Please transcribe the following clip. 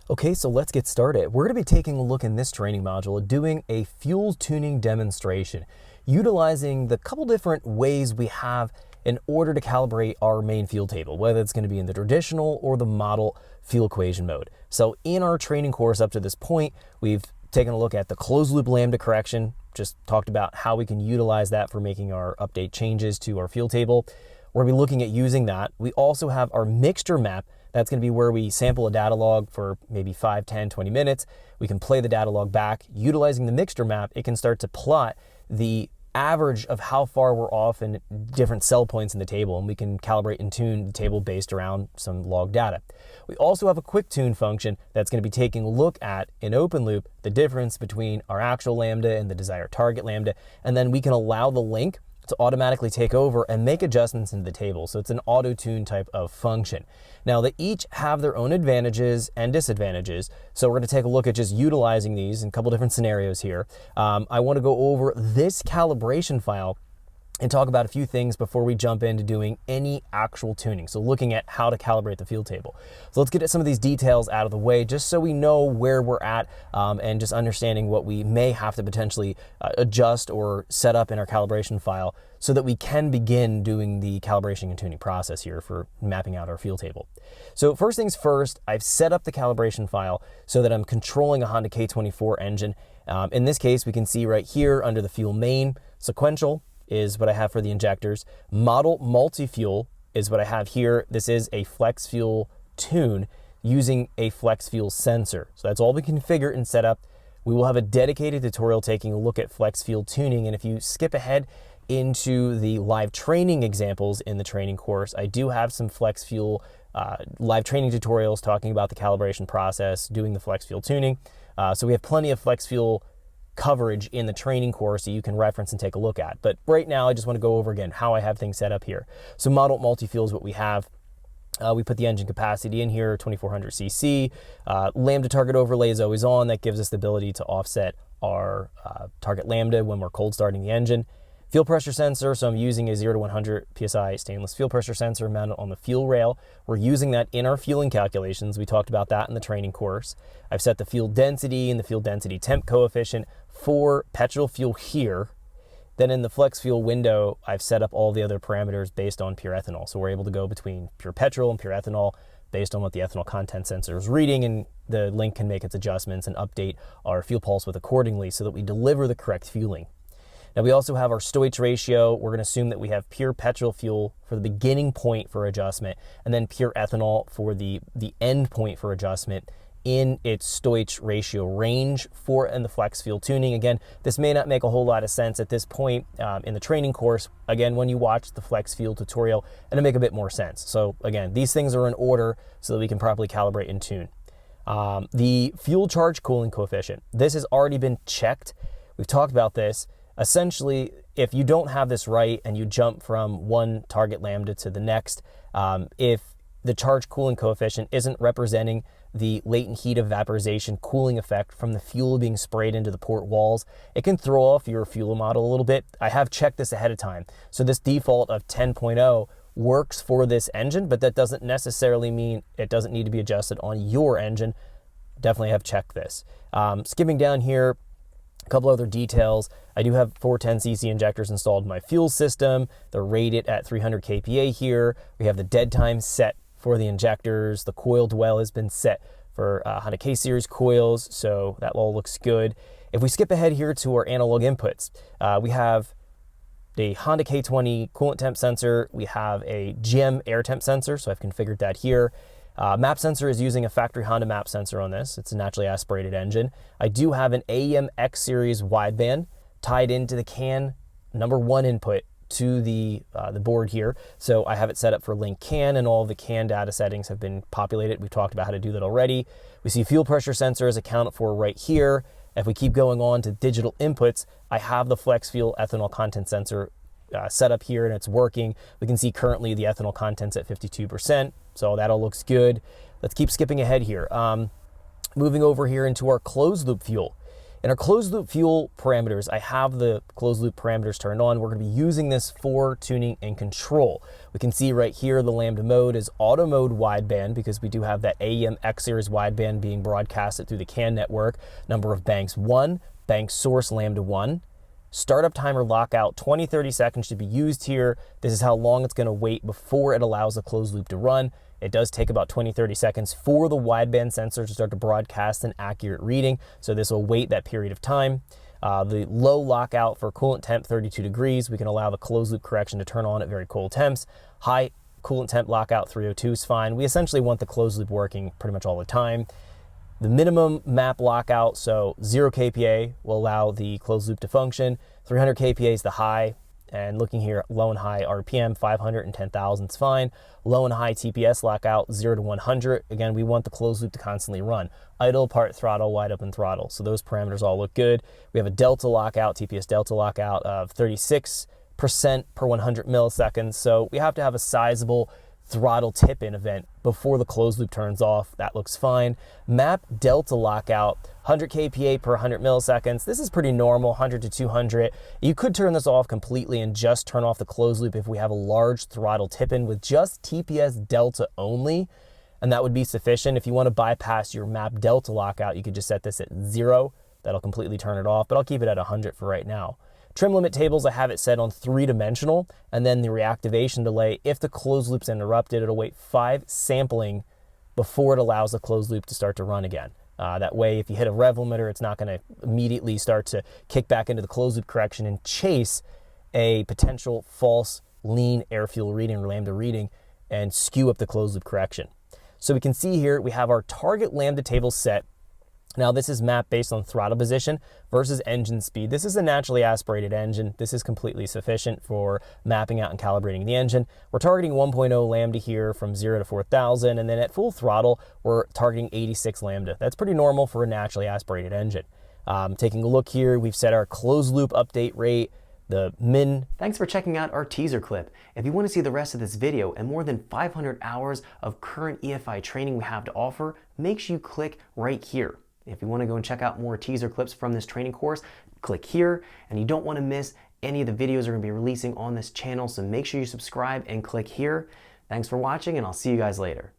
Okay, so let's get started. We're going to be taking a look in this training module at doing a fuel tuning demonstration, utilizing the couple different ways we have in order to calibrate our main fuel table, whether it's going to be in the traditional or the model fuel equation mode. So in our training course up to this point, we've taken a look at the closed loop lambda correction, just talked about how we can utilize that for making our update changes to our fuel table. We're going to be looking at using that. We also have our mixture map. That's going to be where we sample a data log for maybe 5, 10, 20 minutes. We can play the data log back. Utilizing the mixture map, it can start to plot the average of how far we're off in different cell points in the table, and we can calibrate and tune the table based around some log data. We also have a quick tune function that's going to be taking a look at, in open loop, the difference between our actual lambda and the desired target lambda, and then we can allow the link to automatically take over and make adjustments into the table. So it's an auto-tune type of function. Now, they each have their own advantages and disadvantages. So we're going to take a look at just utilizing these in a couple different scenarios here. I want to go over this calibration file and talk about a few things before we jump into doing any actual tuning. So looking at how to calibrate the fuel table. So let's get some of these details out of the way just so we know where we're at and just understanding what we may have to potentially adjust or set up in our calibration file so that we can begin doing the calibration and tuning process here for mapping out our fuel table. So first things first, I've set up the calibration file so that I'm controlling a Honda K24 engine. In this case, we can see right here under the fuel main, sequential is what I have for the injectors. Model multi-fuel is what I have here. This is a flex fuel tune using a flex fuel sensor. So that's all we configure and set up. We will have a dedicated tutorial taking a look at flex fuel tuning. And if you skip ahead into the live training examples in the training course, I do have some flex fuel live training tutorials talking about the calibration process, doing the flex fuel tuning. So we have plenty of flex fuel coverage in the training course that you can reference and take a look at. But right now, I just want to go over again how I have things set up here. So model multi-fuel is what we have. We put the engine capacity in here, 2400 cc. Lambda target overlay is always on. That gives us the ability to offset our target lambda when we're cold starting the engine. Fuel pressure sensor, so I'm using a 0 to 100 PSI stainless fuel pressure sensor mounted on the fuel rail. We're using that in our fueling calculations. We talked about that in the training course. I've set the fuel density and the fuel density temp coefficient for petrol fuel here. Then in the flex fuel window, I've set up all the other parameters based on pure ethanol. So we're able to go between pure petrol and pure ethanol based on what the ethanol content sensor is reading, and the link can make its adjustments and update our fuel pulse width accordingly so that we deliver the correct fueling. Now we also have our Stoich ratio. We're going to assume that we have pure petrol fuel for the beginning point for adjustment, and then pure ethanol for the end point for adjustment in its Stoich ratio range in the flex fuel tuning. Again, this may not make a whole lot of sense at this point in the training course. Again, when you watch the flex fuel tutorial, it'll make a bit more sense. So again, these things are in order so that we can properly calibrate and tune. The fuel charge cooling coefficient. This has already been checked. We've talked about this. Essentially, if you don't have this right and you jump from one target lambda to the next, if the charge cooling coefficient isn't representing the latent heat of vaporization cooling effect from the fuel being sprayed into the port walls, it can throw off your fuel model a little bit. I have checked this ahead of time. So this default of 10.0 works for this engine, but that doesn't necessarily mean it doesn't need to be adjusted on your engine. Definitely have checked this. Skipping down here, a couple other details. I do have 410cc injectors installed in my fuel system. They're rated at 300 kPa here. We have the dead time set for the injectors. The coil dwell has been set for Honda K series coils, so that all looks good. If we skip ahead here to our analog inputs, we have the Honda K20 coolant temp sensor. We have a GM air temp sensor, so I've configured that here. Map sensor is using a factory Honda map sensor on this. It's a naturally aspirated engine. I do have an AEM X series wideband tied into the CAN #1 input to the board here. So I have it set up for link CAN, and all the CAN data settings have been populated. We've talked about how to do that already. We see fuel pressure sensor is accounted for right here. If we keep going on to digital inputs, I have the flex fuel ethanol content sensor set up here, and it's working. We can see currently the ethanol content's at 52%, so that all looks good. Let's keep skipping ahead here. Moving over here into our closed loop fuel. In our closed loop fuel parameters, I have the closed loop parameters turned on. We're going to be using this for tuning and control. We can see right here the Lambda mode is auto mode wideband because we do have that AEM X series wideband being broadcasted through the CAN network. Number of banks 1, bank source Lambda 1. Startup timer lockout, 20-30 seconds should be used here. This is how long it's going to wait before it allows the closed loop to run. It does take about 20-30 seconds for the wideband sensor to start to broadcast an accurate reading, so this will wait that period of time. The low lockout for coolant temp, 32 degrees. We can allow the closed loop correction to turn on at very cold temps. High coolant temp lockout, 302 is fine. We essentially want the closed loop working pretty much all the time. The minimum map lockout, so 0 kPa will allow the closed loop to function. 300 kPa is the high. And looking here, low and high RPM, 500 and 10,000 is fine. Low and high TPS lockout, 0 to 100. Again, we want the closed loop to constantly run. Idle, part throttle, wide open throttle. So those parameters all look good. We have a delta lockout, TPS delta lockout of 36% per 100 milliseconds. So we have to have a sizable throttle tip-in event before the closed loop turns off. That looks fine. Map delta lockout, 100 kPa per 100 milliseconds. This is pretty normal, 100 to 200. You could turn this off completely and just turn off the closed loop if we have a large throttle tip-in with just TPS delta only, and that would be sufficient. If you want to bypass your map delta lockout, you could just set this at 0. That'll completely turn it off, but I'll keep it at 100 for right now. Trim limit tables, I have it set on 3-dimensional, and then the reactivation delay, if the closed loop's interrupted, it'll wait 5 sampling before it allows the closed loop to start to run again. That way, if you hit a rev limiter, it's not going to immediately start to kick back into the closed loop correction and chase a potential false lean air fuel reading or lambda reading and skew up the closed loop correction. So we can see here, we have our target lambda table set. Now this is mapped based on throttle position versus engine speed. This is a naturally aspirated engine. This is completely sufficient for mapping out and calibrating the engine. We're targeting 1.0 lambda here from 0 to 4,000, and then at full throttle, we're targeting 86 lambda. That's pretty normal for a naturally aspirated engine. Taking a look here, we've set our closed loop update rate, the min. Thanks for checking out our teaser clip. If you want to see the rest of this video and more than 500 hours of current EFI training we have to offer, make sure you click right here. If you want to go and check out more teaser clips from this training course, click here, and you don't want to miss any of the videos we're going to be releasing on this channel, so make sure you subscribe and click here. Thanks for watching, and I'll see you guys later.